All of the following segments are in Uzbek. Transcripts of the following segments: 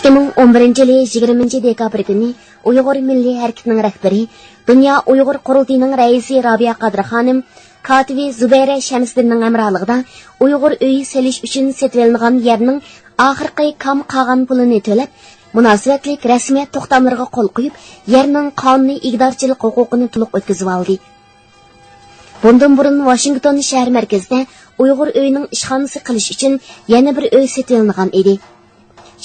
2011 yılı 20 dekabr günü Uyghur Milli Hareketi'nin rehberi, Dünya Uyghur Qurultayı'nın reisi Rabia Qadri Hanım, katibi Zubeyre Şemsdin'nin emralığında Uyghur öyi seliş üçün setvelingan yerinin ahirki kam qağan pulunu tölep, münasibetlik resmiyet toxtamlarına qol qoyup, yerinin qanuni igdarchilik huquqini to'liq o'tkazib oldi. Bundan burun Washington shahar merkezida Uyghur öyining ishxonasi qilish uchun yana bir öy setvelingan edi.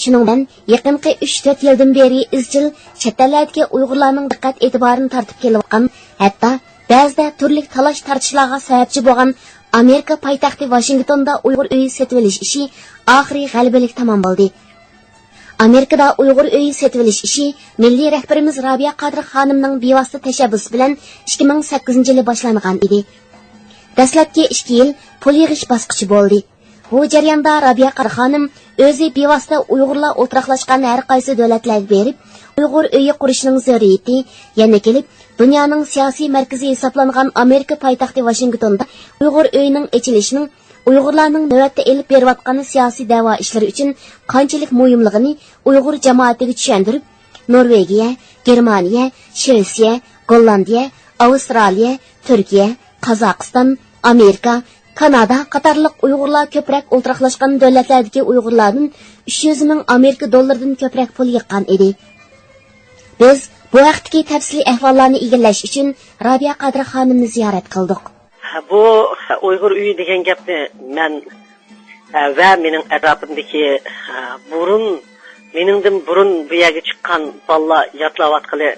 Shuningdan, yaqinqi 3-4 yildan beri izchil chet ellardagi Uyg'urlarning diqqat e'tiborini tortib kelayotgan, hatto ba'zida turli talash tartishlarga sababchi bo'lgan Amerika poytaxti Washingtonda Uyg'ur uyi setvelish ishi oxiri g'alabalik tamom bo'ldi. Amerikada Uyg'ur uyi setvelish ishi milliy rahbarimiz Rabia Qadri Xonimning bevosita tashabbusi bilan 2008-yili boshlangan edi. Dastlabki 2 yil pul yig'ish bosqichi bo'ldi. Bu jarayonda Rabia Qadri Xonim o'zi bevosita Uyg'urlar o'tiraqlashgan har qaysi davlatlarga berib, Uyg'ur uyi qurishning zaruriyati, yana kelib, dunyoning siyosiy markazi hisoblangan Amerika poytaxti Washingtonda Uyg'ur uyining ochilishining Uyg'urlarning navbatda elib berayotgan siyosiy da'vo ishlari uchun qanchalik muhimligini Uyg'ur jamoatiga tushuntirib, Norvegiya, Germaniya, Shvetsiya, Gollandiya, Avstraliya, Turkiya, Qozog'iston, Amerika, Kanada qatorliq Uyg'urlar ko'proq o'ltiraqlashgan davlatlardagi Uyg'urlardan 300 ming Amerika dollaridan ko'proq pul yiqqan edi. Biz bu vaqtdagi tafsiliy ahvollarni egallash uchun Rabia Qadri Xonimni ziyorat qildik. Bu Uyg'ur uyi degan gapni men va mening atrofimdagi meningdan burun bu yerga chiqqan bolalar yodlayotgani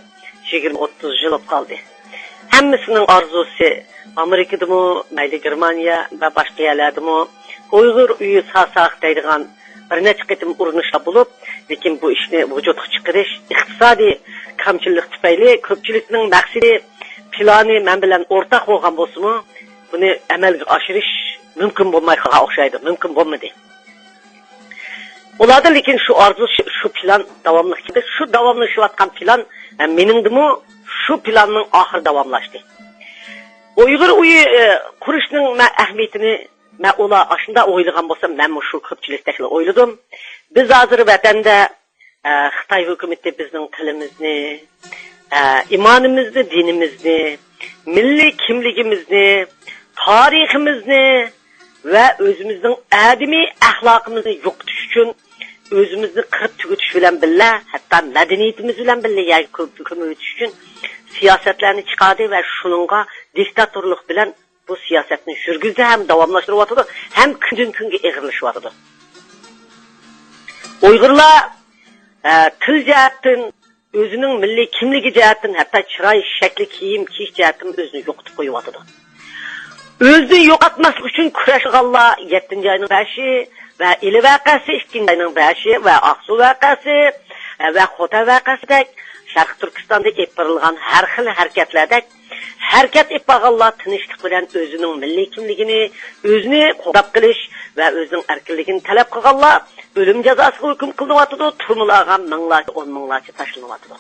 20-30 yil bo'lib qoldi. Hammasining orzusi Amerikadami, mayli Germaniya va boshqa yerlardami Uyg'ur uyi sasaq deydigan bir necha qitim urinishlar bo'lib, lekin bu ishni vujudga chiqarish iqtisodiy kamchilik tufayli ko'pchilikning maqsadi plani men bilan o'rtaq bo'lgan bo'lsa-mu, buni amalga oshirish mumkin bo'lmay qolgan o'xshaydi, mumkin bo'lmadi. Ularda lekin shu orzu, shu plan davomlashdi. Shu davomlashayotgan plan meningdimi shu planning oxir davomlashdi. Uyg'ur uyi qurishning ahamiyatini men ular ashunda o'ylagan bo'lsam, men shu ko'pchilikdagi o'yladim. Biz hozir vatanda Xitoy hukumati bizning tilimizni, imonimizni, dinimizni, milliy kimligimizni, tariximizni va o'zimizning adimiy axloqimizni yo'qotish uchun o'zimizni qirib tugutish bilan birga, hatto madaniyatimiz bilan birga ko'mitish uchun siyosatlarni chiqardi va shuningga diktatorlik bilan bu siyosatni yurgizdi, ham davomlashtiryapti, ham kundan kunga eg'irlashyapti. Uyg'urlar til jihatdan, o'zining milliy kimligi jihatdan, hatto chiroy, shakli, kiyim kiyish jihatdan o'zini yo'qotib qo'yyapti. O'zini yo'qotmaslik uchun kurashganlar 7-oyning 5-i va Ili vaqasi 2-oyning 5-i va Aqsu vaqasi va Xota vaqasidek Sharq Turkistonda epirilgan har xil harakatlarda harakat etganlar tinchlik bilan o'zining milliy kimligini, o'zini qo'llab qilish va o'zining erkinligini talab qilganlar o'lim jazosiga hukm qilinyapti, turmalarga minglarcha, 10 minglarcha tashlanyapti.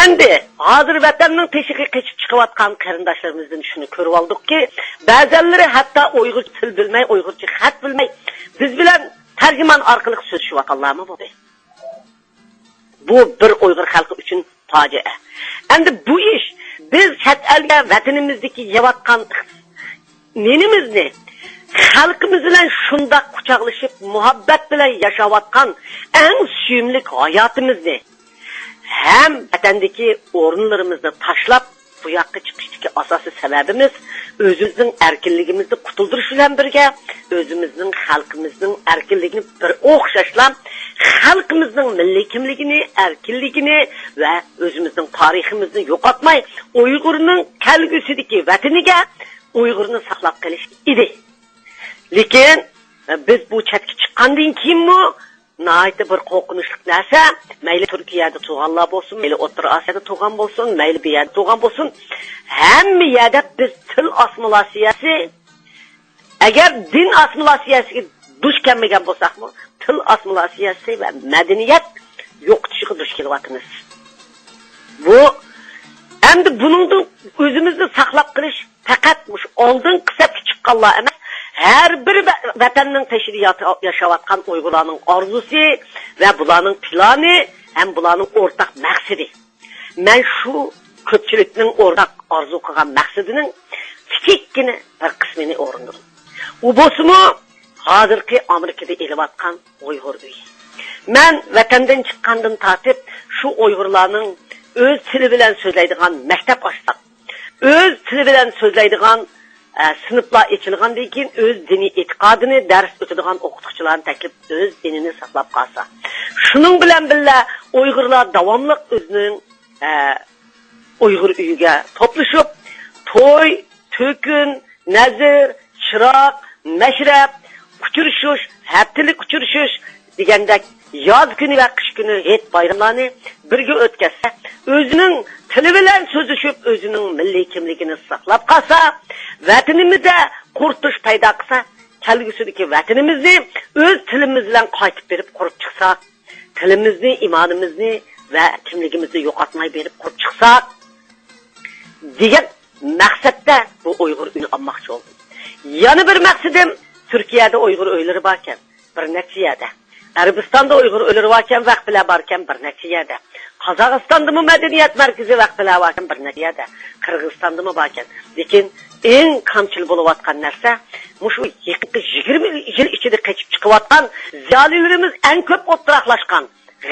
Endi hozir vatanning teshiga qechib chiqayotgan qarindoshlarimizdan shuni ko'rib oldikki, ba'zanlari hatto Uyg'ur til bilmay, Uyg'urcha xat bilmay, biz bilan tarjimon orqali so'zlashayotganlarmi bo'ldi. Bu bir Uyg'ur xalqi uchun fojia. Endi bu ish biz chet elga vatanimizdagi yeyotgan nenimizni, xalqimiz bilan shundoq quchoqlashib, muhabbat bilan yashayotgan eng suyumli hayotimizni ham vatandagi o'rinlarimizni tashlab bu yoqqa chiqishdagi asosiy sababimiz o'zimizning erkinligimizni qutuldirish bilan birga o'zimizning xalqimizning erkinligini bir o'xshashlam xalqimizning milliy kimligini, erkinligini va o'zimizning tariximizni yo'qotmay Uyg'urning kelgusidagi vataniga Uyg'urni saqlab qolish edi. Lekin biz bu chatga chiqqandan keyinmi nayta bir qo'rqinchli narsa, mayli Turkiyada tug'anlar bo'lsin, mayli O'rta Osiyoda tug'an bo'lsin, mayli bu yerda tug'an bo'lsin, hamma yerda biz til assimilyatsiyasi, agar din assimilyatsiyasiga duch kelmagan bo'lsakmi, til assimilyatsiyasi va madaniyat yo'qotishiga duch kelyapmiz. Bu endi buning o'zimizni saqlab qolish faqat mush oldin qisab chiqqanlar emas, her bir vatanning tashriyoti yaşayotgan Uyg'urlarning orzusi ve bularning plani hem bularning ortak maksidi. Men şu köpçülükning ortak arzu qilgan maqsadining kichikkina bir qismini o'rinladim. U bo'lsa-mu hozirgi Amerikada elayotgan Uyg'ur uyi. Men vatandan chiqqandan tortib shu Uyg'urlarning o'z tili bilan so'zlaydigan maktab ochdik. O'z tili bilan so'zlaydigan sınıflar açılgandan keyin o'z diniy e'tiqodini dars o'tadigan o'qituvchilarni taklif o'z dinini saqlab qolsa. Shuning bilan birga Uyg'urlar davomli o'zining Uyg'ur uyiga to'plashib, to'y, to'kin, nazir, chiroq, mashrab, uchrashish, haftalik uchrashish degandek yoz kuni va qish kuni het bayramlarni birga o'tkazsa, o'zining tili bilan so'zlashib, o'zining milliy kimligini saqlab qolsa, vatanimizda qurtish paydo qilsa, kelgusidagi vatanimizni o'z tilimiz bilan qaytib berib qurib chiqsak, tilimizni, imonimizni va kimligimizni yo'qotmay berib qurib chiqsak degan maqsadda bu Uyg'ur uyini olmoqchi bo'ldim. Yana bir maqsadim Turkiyada Uyg'ur uylari bor ekan, bir necha yerda. Arabistonda Uyg'ur uylari bor ekan, vaqt bilan bor ekan, bir necha yerda. Qozog'istonda madaniyat markazi vaqt bilan bor ekan, bir necha yerda. Qirg'izistonda bor ekan. Lekin eng kamchil bo'layotgan narsa mushu 20 yil ichida qochib chiqayotgan ziyolilarimiz eng ko'p o'tiraqlashgan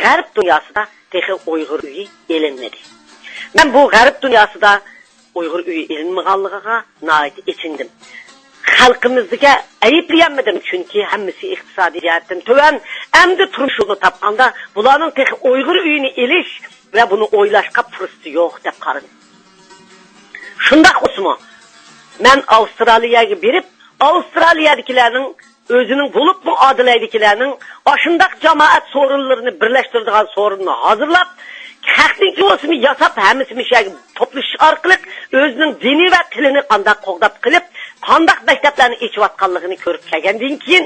g'arb dunyosida texi Uyg'ur uyi elinmadi. Men bu g'arb dunyosida Uyg'ur uyi elinmaganligiga nihoyat ichindim. Xalqimizga ayıplayamadım çünkü hammasi iqtisodiy jihatdan to'van, endi turmush yo'lini topganda bularning texi Uyg'ur uyini elish va buni o'ylashga fursati yo'q deb qaradim. Shunday olsa, men Avstraliyaga berib, Avstraliyadagilarning o'zining bo'lib bu Adilaydagilarning ashundaq jamoat sorunlarini birlashtiradigan sorunni hozirlab, haqning o'sini yasab hammasi mishaga to'plash orqali o'zining dini va tilini qanday qo'g'dab qilib, qanday maktablarni echayotganligini ko'rib kelgandan keyin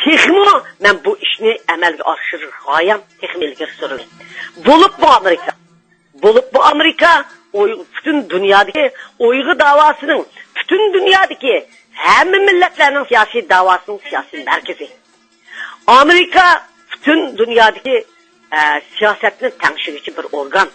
texmo men bu ishni amalga oshirish g'oyam texmo ilgari surildi. Bo'lib bu Amerika bütün dünyadaki Uyg'ur davasının bütün dünyadaki hamma millatlarning siyosiy davasının siyosiy merkezi. Amerika bütün dünyadaki siyasetini tanışıgıcı bir organ.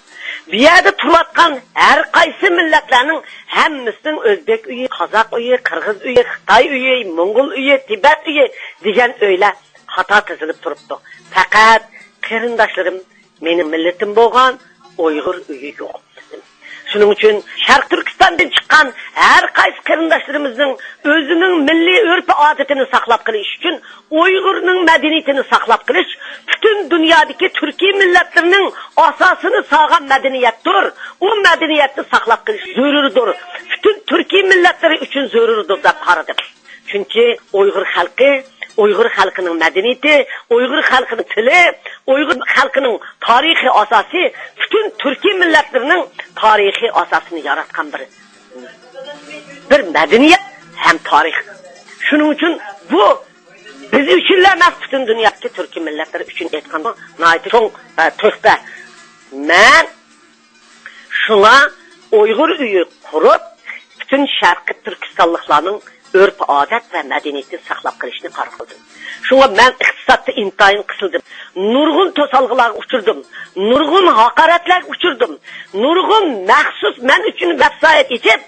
Bir yerde turayotgan her qaysi millatlarning hammasining O'zbek uyi, Qozoq uyi, Qirg'iz uyi, Xitoy uyi, Mongol uyi, Tibet uyi degan uylar xato tizilib turibdi. Faqat qarindoshlarim mening millatim bo'lgan Uyg'ur uyi yo'q. Shuning uchun Sharq Turkistondan chiqqan har qaysi qarindoshlarimizning o'zining milliy urf-odatini saqlab qolish uchun Uyg'urning madaniyatini saqlab qolish bütün dünyadaki Türkiye milletlerinin asasını sağlam medeniyettir. O medeniyeti saqlab qolish zarurdir. Bütün Türkiye milletleri için zarurdir deb qaradim. Çünkü Uyg'ur xalqining madaniyati, Uyg'ur xalqining tili, Uyg'ur xalqining tarixiy asosi bütün Türkiye milletlerinin tarixiy asosini yaratgan bir madaniyat ham tarix. Shuning uchun bu biz uchunlar emas, bütün dünyadaki Türkiye milletleri için etkan nayeti çok töhbe. Men şuna Uyg'ur uyi kurup bütün Şarkı Türkistanlıklarının örf adet ve medeniyeti saqlab qilishni qaror qildim. Şuna men iqtisodda intayin qisildim. Nurg'un to'salg'ilar uchirdim. Nurg'un haqoratlar uchirdim. Nurg'un maxsus men uchun vebsayt ichib,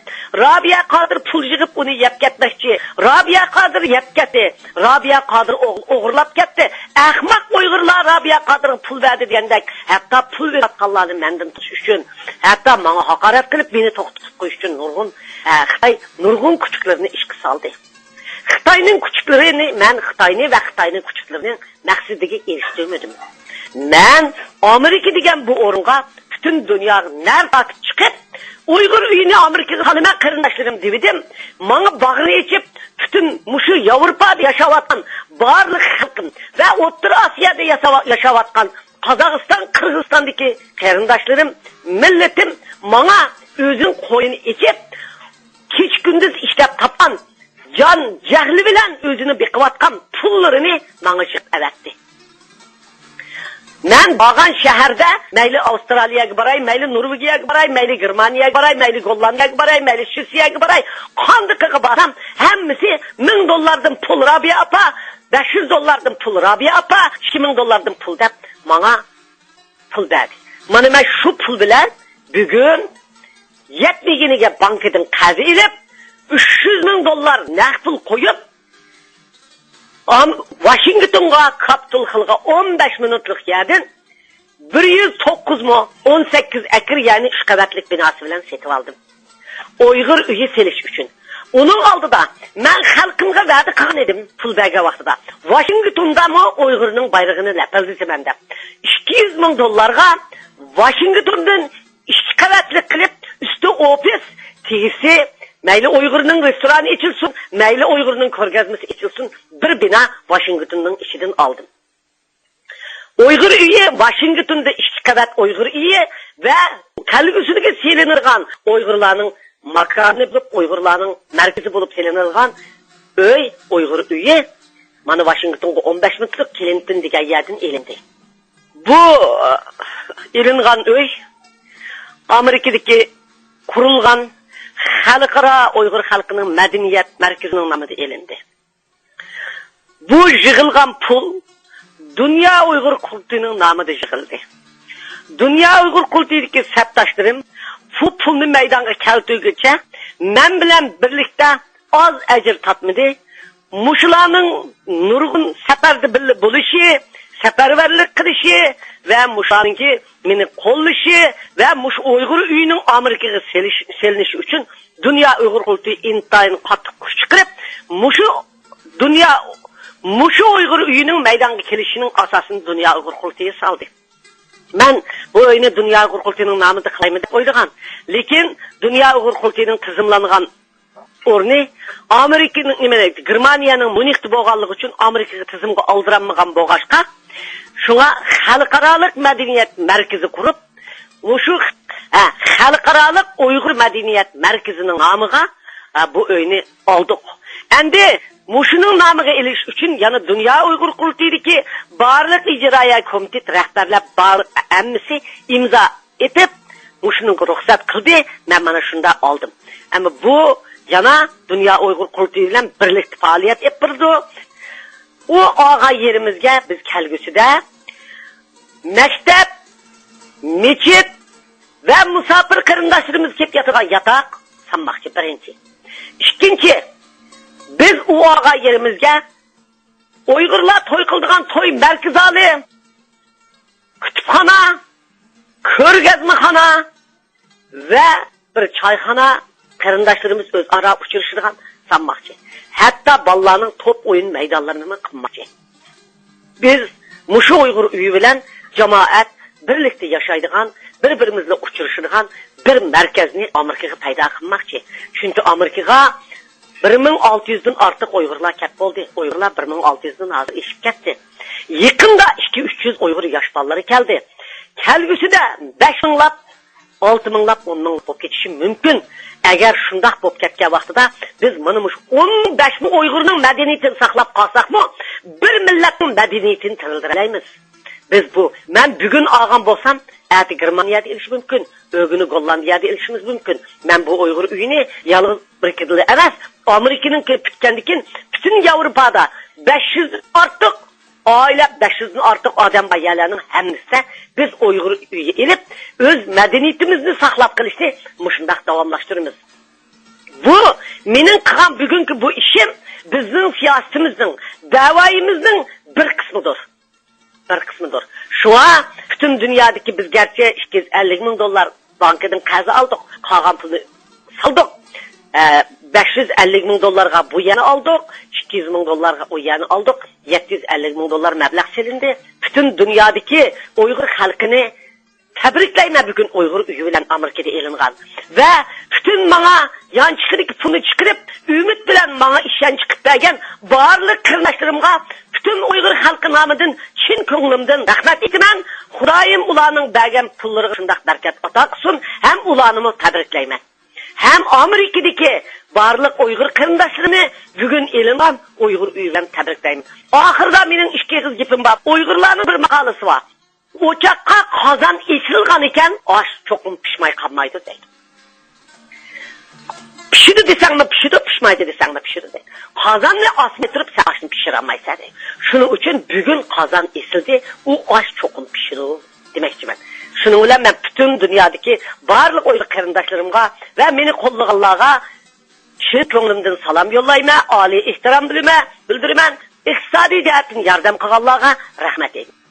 Rabia Qodir pul yig'ib uni yeb ketmoqchi. Rabia Qodir yeb ketdi. Rabia Qodir o'g'irlab ketdi. Ahmoq Uyg'urlar Rabia Qodir pul berdi degandek, hatto pul berayotganlarni mendan tutish uchun, hatto menga haqorat qilib meni to'xtatib qo'yish uchun Xitoy nurg'un kuchlarni ishga soldi. Xitoyning kuchlarini men Xitoyning kuchlarining maqsadiga erishtirmadim. Men Amerika degan bu o'ringa bütün dünya nerede çıkıp Uyg'ur uyini Amerikaga qalaman qarindoshlarim dedim. Menga bag'rini ichib bütün mushu Yevropada yashayotgan barliq xalqim va O'rta Osiyoda yashayotgan Qozog'iston, Qirg'izistondagi qarindoshlarim, millatim menga o'zing qo'yini ichib kech kunduz ishlab topgan jon jahli bilan o'zini beqiyotgan pullarini menga avatdi. Men borgan shaharda mayli Avstraliyaga boray, mayli Norvegiyaga boray, mayli Germaniyaga boray, mayli Gollandiyaga boray, mayli Shvetsiyaga boray, qandaqa borsam hammasi $1000 pul Rabia apa, $500 pul Rabia apa, $2000 pul deb bana pul verdi. Mana ben şu pul bilen bugün yetmegeniga bankadan qarz elib, 300 ming dollar naqd pul qo'yib, Washingtonga Capitol Hillga 15 minutlik yerden 109 mu 18 ekir yani 3 qavatlik binası bilan setib aldım. Uyghur uyi selish uchun. Onun aldıda men xalqimga va'da qilgan edim pul bergan vaqtida. Washingtonda mı Uyg'urning bayrog'ini lapaldisaman deb. 200 ming dollarga Washingtondan 2 qavatlik qilib, üstü ofis tegisi mayli Uyg'urning restorani içilsin, mayli Uyg'urning ko'rgazmasi içilsin, bir bina Washingtonning ichidan aldım. Uyg'ur uyi Washingtonda 2 qavat Uyg'ur uyi va qalbisiga selinirgan Uyg'urlarning makanı bo'lib, Uyg'urlarning markazi bo'lib selinirgan uy Uyg'ur uyi mana Washingtonga 15 minutlik Clinton degan yerdan elindi. Bu elingan uy Amerikadagi qurilgan xalqaro Uyg'ur xalqining madaniyat markazining nomida elindi. Bu yig'ilgan pul Dünya Uyg'ur qultining nomida yig'ildi. Dünya Uyg'ur qultidagi sabtashlarim bu pulni maydonga keltirguncha men bilan birlikda oz ajr topmadi. Mushularning nurg'un safarda birga bo'lishi, safarvarlik qilishi va mushularningki meni qo'llashi va mush Uyg'ur uyining Amerikaga selinishi uchun Dünya Uyg'ur qulti intayin qattiq kuch chiqarib, mushu Uyg'ur uyining maydonga kelishining asosini Dünya Uyg'ur qultiga soldi. Ben bu oyunu Dünya Uyg'ur qultining nomida qilayman deb o'ylagan. Lekin Dünya Uyg'ur qultining tizimlangan o'rni Amerikaning Germaniyaning Munixda bo'lganligi uchun Amerikaga tizimga oldiranmagan bo'lg'ashqa, shunga xalqaroliq madaniyat markazi qurib, o'sha xalqaroliq Uyg'ur madaniyat markazining nomiga bu oyunu oldik. Endi Muşunun namıga elish uchun yana Dünya Uyg'ur qultidagi barliq ijroiya komitet rahbarlar hammasi imzo etib, muşunun ruxsat qildi. Men mana shunda oldim. Ama bu yana Dünya Uyg'ur qulti bilan birlikda faoliyat ettirdi. O og'a yerimizga biz kelgusida maktab, mechit va musofir qarindoshlarimiz kelib yotgan yotoq sanmoqchi birinchi. Ikkinchi biz u og'a yerimizga Uyg'urlar to'y qildigan to'y markazali, kutubxona, ko'rgazmaxona va bir choyxona qarindoshlarimiz o'zaro uchrashadigan sanmoqchi. Hatto bolalarning top o'yin maydonlarini qilmoqchi. Biz mushu Uyg'ur uyi bilan jamoat birlikda yashaydigan, bir-birimizla uchrashadigan bir markazni Amerikaga paydo qilmoqchi. Chunki Amerikaga 1600 dan ortiq Uyg'urlar kelib bo'ldi. Uyg'urlar 1600 dan hozir eshib ketdi. Yaqinda 2-300 Uyg'ur yosh bolalari keldi. Kelgusida 5 minglab, 6 minglab, 10 minglab bo'lib ketishi mumkin. Agar shunday bo'lib ketgan vaqtida biz mana shu 15 ming Uyg'urning madaniyatini saqlab qolsaqmi, bir millatning madaniyatini tirildiramiz. Biz bu, men bugun olgan bo'lsam, ati Germaniyada elish mumkin, o'g'ini Gollandiyada elishimiz mumkin. Men bu Uyg'ur uyini yalnız bir kidili emas, Amerikaning ketgandikin bütün Yevropada 500 ortiq oila, 500 dan ortiq odam bayalarning hammasi biz Uyg'ur uyi elib, o'z madaniyatimizni saqlab qilishni mushundaq davomlashtiramiz. Bu mening qilgan bugungi bu ishim bizning siyosatimizning, da'voyimizning bir qismidir. Şuna bütün dünyadaki biz gerçi 250 ming dollar bankadan qarz aldık, qolgan pulni saldık. 550 ming dollarga bu yana aldık, 200 ming dollarga o yana aldık, 750 ming dollar mablag' silindi. Bütün dünyadaki Uyg'ur xalqini tabriklayman bugün Uyg'ur uyi bilan Amerikada elingan. Ve bütün bana yanchiqlik pulni chiqarib, umid bilan bana ishonch chiqib bergan barliq qarindoshlarımga bütün Uyg'ur xalqi nomidan chin ko'nglimdan rahmat etaman. Xudoyim ularning bergan pullariga shunday barakat ato qilsin, ham ularni tabriklayman. Hem Amerikadagi barliq Uyg'ur qarindoshlarini bugun elingan Uyg'ur uyi bilan tabriklayman. Oxirida mening ikki qiz gapim bor. Uyg'urlarning bir maqolasi bor. O'choqqa qozon esilgan ekan, osh cho'qim pishmay qolmaydi deydi. Pishidi desangmi pishidi, pishmaydi desangmi pishidi deydi. Qozonni osmay turib sen oshni pishira olmaysan deydi. Shuning uchun bugun qozon esildi, u osh cho'qim pishirdi demoqchiman. Shuning bilan men butun dunyodagi barliq o'yli qarindoshlarimga va meni qo'llaganlarga chin ko'nglimdan salom yo'llayman, oliy ehtirom bildiraman. Iqtisodiy jihatdan yordam qilganlarga rahmat aytaman.